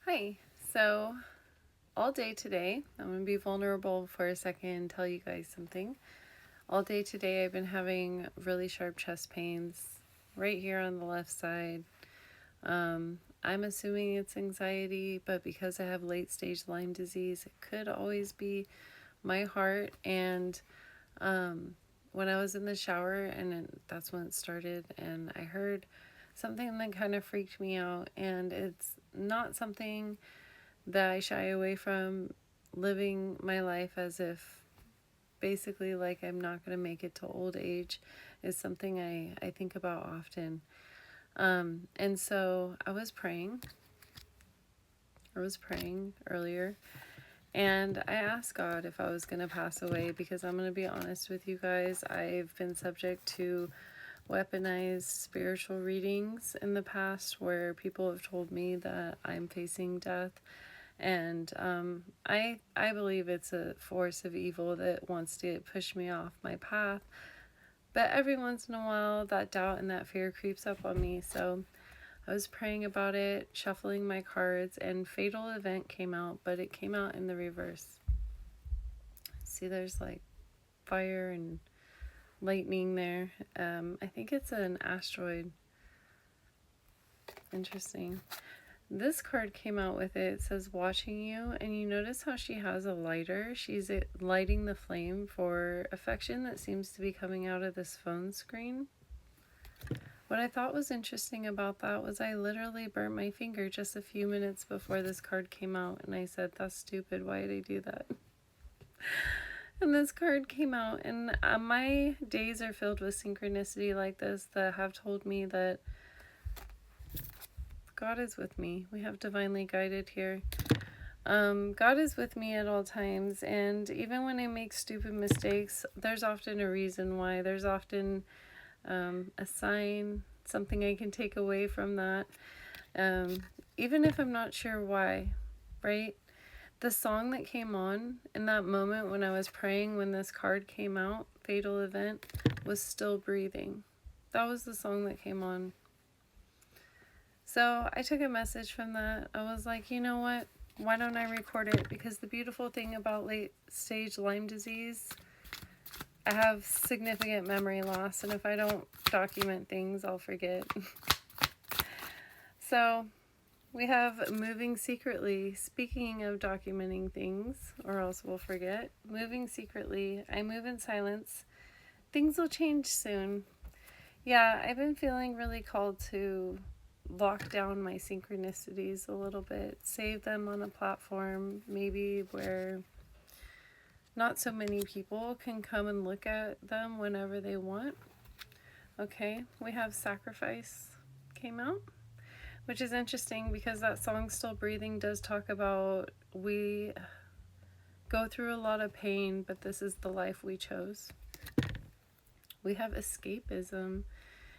Hi. So, all day today, I'm going to be vulnerable for a second and tell you guys something. All day today, I've been having really sharp chest pains right here on the left side. I'm assuming it's anxiety, but because I have late stage Lyme disease, it could always be my heart. And when I was in the shower, that's when it started, and I heard something that kind of freaked me out, and it's not something that I shy away from. Living my life as if basically like I'm not going to make it to old age is something I think about often. And so I was praying earlier, and I asked God if I was going to pass away, because I'm going to be honest with you guys, I've been subject to weaponized spiritual readings in the past where people have told me that I'm facing death. And I believe it's a force of evil that wants to push me off my path. But every once in a while, that doubt and that fear creeps up on me. So I was praying about it, shuffling my cards, and Fatal Event came out, but it came out in the reverse. See, there's like fire and lightning there. I think it's an asteroid. Interesting. This card came out with it. It says watching you, and you notice how she has a lighter. She's lighting the flame for affection that seems to be coming out of this phone screen. What I thought was interesting about that was I literally burnt my finger just a few minutes before this card came out, and I said, that's stupid, why did I do that? And this card came out, and my days are filled with synchronicity like this that have told me that God is with me. We have divinely guided here. God is with me at all times, and even when I make stupid mistakes, there's often a reason why. There's often a sign, something I can take away from that, even if I'm not sure why, right? The song that came on in that moment when I was praying, when this card came out, Fatal Event, was Still Breathing. That was the song that came on. So I took a message from that. I was like, you know what? Why don't I record it? Because the beautiful thing about late stage Lyme disease, I have significant memory loss, and if I don't document things, I'll forget. So we have Moving Secretly. Speaking of documenting things, or else we'll forget. Moving Secretly. I move in silence. Things will change soon. Yeah, I've been feeling really called to lock down my synchronicities a little bit, save them on a platform maybe where not so many people can come and look at them whenever they want. Okay, we have Sacrifice came out, which is interesting because that song Still Breathing does talk about we go through a lot of pain, but this is the life we chose. We have Escapism.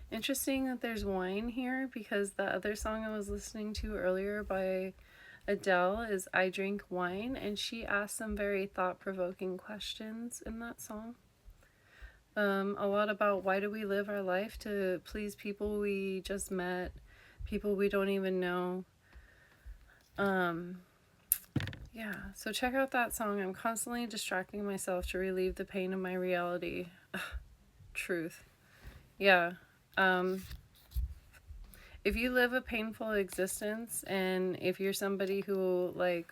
Interesting that there's wine here, because the other song I was listening to earlier by Adele is I Drink Wine, and she asked some very thought-provoking questions in that song. A lot about why do we live our life to please people we just met, people we don't even know. Yeah, so check out that song. I'm constantly distracting myself to relieve the pain of my reality. Truth. Yeah. If you live a painful existence, and if you're somebody who like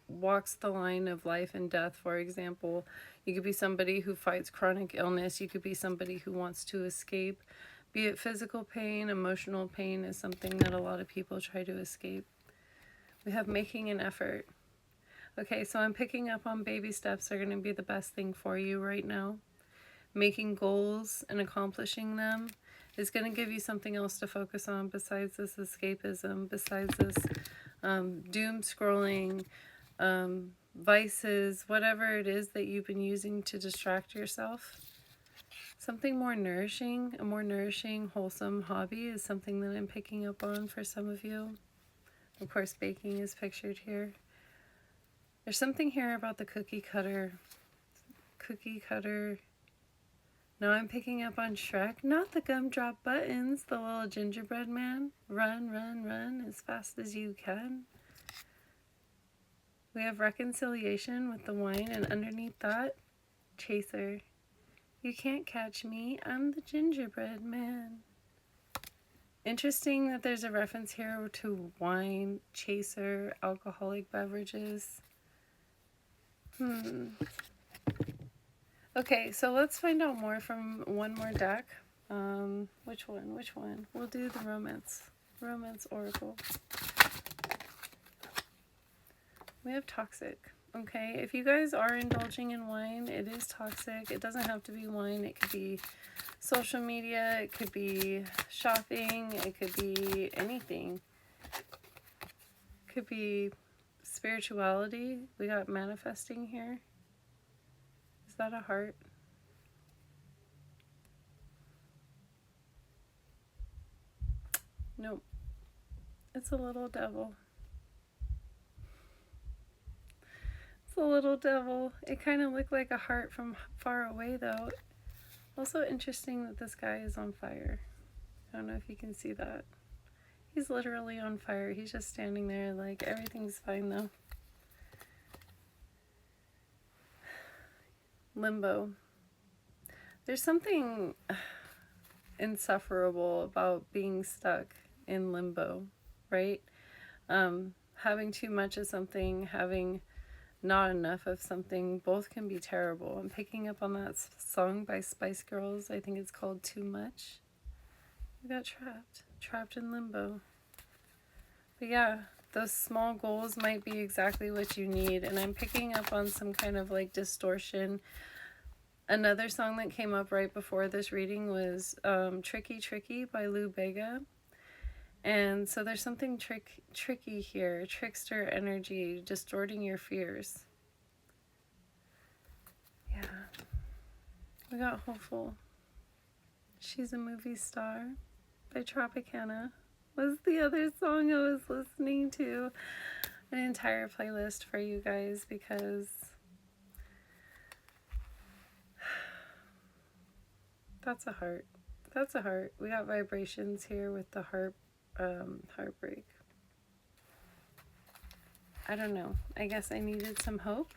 walks the line of life and death, for example, you could be somebody who fights chronic illness, you could be somebody who wants to escape, be it physical pain, emotional pain is something that a lot of people try to escape. We have making an effort. Okay, so I'm picking up on baby steps are going to be the best thing for you right now. Making goals and accomplishing them is going to give you something else to focus on besides this escapism, besides this doom scrolling, vices, whatever it is that you've been using to distract yourself. Something more nourishing, a more nourishing, wholesome hobby is something that I'm picking up on for some of you. Of course, baking is pictured here. There's something here about the cookie cutter Now I'm picking up on Shrek, not the gumdrop buttons, the little gingerbread man. Run, run, run as fast as you can. We have reconciliation with the wine, and underneath that, chaser. You can't catch me, I'm the gingerbread man. Interesting that there's a reference here to wine, chaser, alcoholic beverages. Okay, so let's find out more from one more deck. Which one? We'll do the romance oracle. We have toxic. Okay, if you guys are indulging in wine, it is toxic. It doesn't have to be wine. It could be social media. It could be shopping. It could be anything. It could be spirituality. We got manifesting here. Is that a heart? Nope. It's a little devil. It's a little devil. It kind of looked like a heart from far away, though. Also interesting that this guy is on fire. I don't know if you can see that. He's literally on fire. He's just standing there like everything's fine, though. Limbo. There's something insufferable about being stuck in limbo, right? Having too much of something, having not enough of something, both can be terrible. I'm picking up on that song by Spice Girls. I think it's called Too Much. We got trapped in limbo. But yeah, those small goals might be exactly what you need. And I'm picking up on some kind of like distortion. Another song that came up right before this reading was Tricky Tricky by Lou Bega. And so there's something tricky here, trickster energy, distorting your fears. Yeah. We got Hopeful. She's a Movie Star by Tropicana. Was the other song I was listening to. An entire playlist for you guys because that's a heart. That's a heart. We got vibrations here with the heartbreak. I don't know. I guess I needed some hope.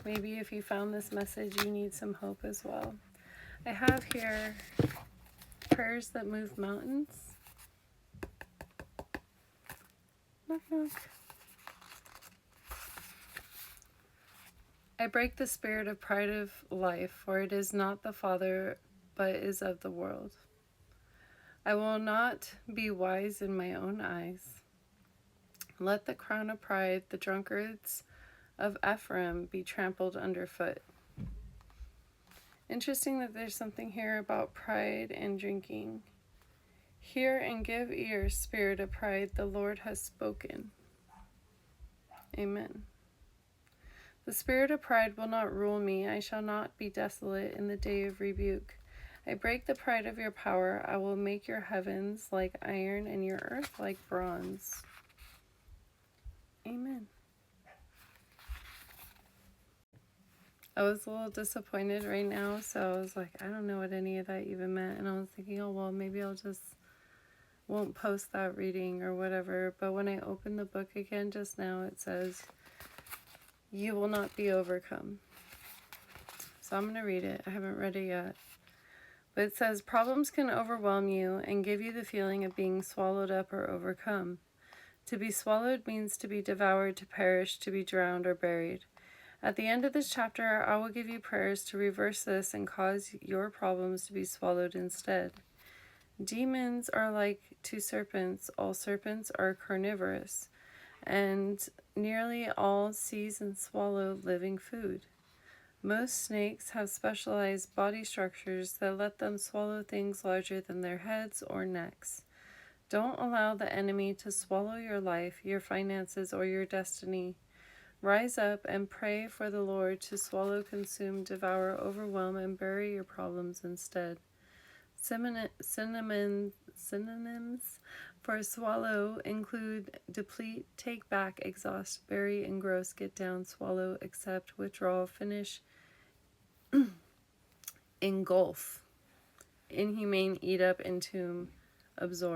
Maybe if you found this message, you need some hope as well. I have here prayers that move mountains. Knock, knock. I break the spirit of pride of life, for it is not the Father, but is of the world. I will not be wise in my own eyes. Let the crown of pride, the drunkards of Ephraim, be trampled underfoot. Interesting that there's something here about pride and drinking. Hear and give ear, spirit of pride, the Lord has spoken. Amen. The spirit of pride will not rule me. I shall not be desolate in the day of rebuke. I break the pride of your power. I will make your heavens like iron and your earth like bronze. Amen. I was a little disappointed right now, so I was like, I don't know what any of that even meant. And I was thinking, oh, well, maybe I'll just won't post that reading or whatever. But when I opened the book again just now, it says, you will not be overcome. So I'm going to read it. I haven't read it yet. But it says, problems can overwhelm you and give you the feeling of being swallowed up or overcome. To be swallowed means to be devoured, to perish, to be drowned or buried. At the end of this chapter, I will give you prayers to reverse this and cause your problems to be swallowed instead. Demons are like to serpents. All serpents are carnivorous, and nearly all seize and swallow living food. Most snakes have specialized body structures that let them swallow things larger than their heads or necks. Don't allow the enemy to swallow your life, your finances, or your destiny. Rise up and pray for the Lord to swallow, consume, devour, overwhelm, and bury your problems instead. Synonyms for swallow include deplete, take back, exhaust, bury, engross, get down, swallow, accept, withdraw, finish, engulf. Inhumane, eat up, entomb, absorb.